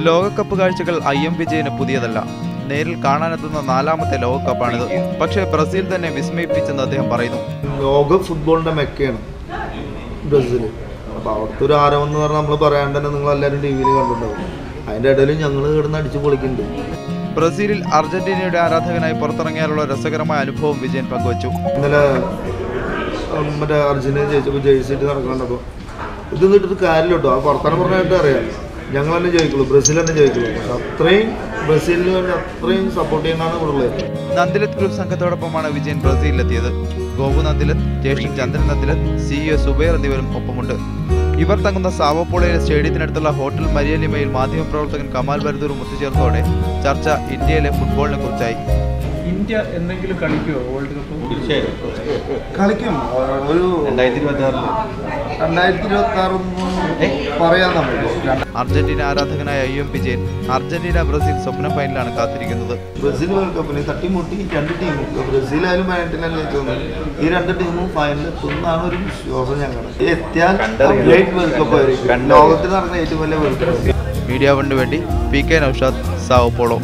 ലോകകപ്പ് കാഴ്ചകൾ IM വിജയന് പുതിയതല്ല. നേരിൽ കാണാനെത്തുന്ന 4ാമത്തെ ലോകകപ്പാണിത്. പക്ഷേ ബ്രസീൽ തന്നെ വിസ്മയിപ്പിച്ചെന്ന് അദ്ദേഹം പറയുന്നു. ലോക ഫുട്ബോളിന്റെ മെക്കയാണ് ബ്രസീൽ. അപ്പോൾ അവിടുത്തെ ഒരു ആരവം എന്ന് പറഞ്ഞാൽ നമ്മൾ പറയാണ്ട് തന്നെ നിങ്ങളെല്ലാവരും TV-യിൽ കണ്ടിട്ടുണ്ടാവും. അതിൻ്റെ ഇടയിൽ ഞങ്ങൾ കിടന്ന് അടിച്ചു പൊളിക്കുന്നുണ്ട്. ബ്രസീലിൽ അർജന്റീനയുടെ ആരാധകനായി പുറത്തിറങ്ങിയാലുള്ള രസകരമായ അനുഭവം വിജയൻ പങ്കുവച്ചു. ഇന്നലെ മറ്റേ അർജന്റീന ജയിച്ചപ്പോൾ ജേഴ്സി ഇട്ട് നടക്കണ്ടപ്പോൾ ഇത് നിന്നിട്ട് കാര്യമില്ല കേട്ടോ. ആ പുറത്താണ് പറഞ്ഞായിട്ട് അറിയാം, ഞങ്ങൾ തന്നെ ജയിക്കുള്ളൂ, ബ്രസീൽ തന്നെ ജയിക്കുള്ളൂ. അത്രയും ബ്രസീലിന് വേണ്ടി അത്രയും സപ്പോർട്ട് ചെയ്യുന്നതാണ് ഇവിടെ ഉള്ളത്. നന്ദിലത്ത് ഗ്രൂപ്പ് സംഘത്തോടൊപ്പമാണ് വിജയൻ ബ്രസീലിലെത്തിയത്. ഗോപു നന്ദിലത്ത്, ജ്യേഷ്ഠൻ ചന്ദ്രൻ നന്ദിലത്ത്, CEO സുബൈർ എന്നിവരും ഒപ്പമുണ്ട്. ഇവർ തങ്ങുന്ന സാവോപോളയിലെ സ്റ്റേഡിയത്തിനടുത്തുള്ള ഹോട്ടൽ മരിയലിമയിൽ മാധ്യമപ്രവർത്തകൻ കമാൽ ബരദൂറും ഒത്തുചേർന്നതോടെ ചർച്ച ഇന്ത്യയിലെ ഫുട്ബോളിനെ കുറിച്ചായി. ഇന്ത്യ എന്തെങ്കിലും കളിക്കുമോ വേൾഡ് കപ്പ്? കളിക്കും. ഒരു 2026 പറയാൻ നമുക്ക്. അർജന്റീന ആരാധകനായ IM വിജയൻ അർജന്റീന ബ്രസീൽ സ്വപ്ന ഫൈനലാണ് കാത്തിരിക്കുന്നത്. ബ്രസീൽ വേൾഡ് കപ്പിന് തട്ടിമുട്ടി 2 ടീമും ബ്രസീലായാലും അർജന്റീനയിലും എത്തുന്നത്. ഈ 2 ടീമും ഫൈനലിൽ എത്തുന്നതാണ് ഒരു വിശ്വാസം ഞങ്ങൾ. എത്തിയാൽ വേൾഡ് കപ്പ് ആയിരിക്കും ലോകത്തിൽ നടക്കുന്ന ഏറ്റവും വലിയ വേൾഡ് കപ്പ്. മീഡിയ 1 വേണ്ടി PK നൗഷാദ്, സാവോ പോളോ.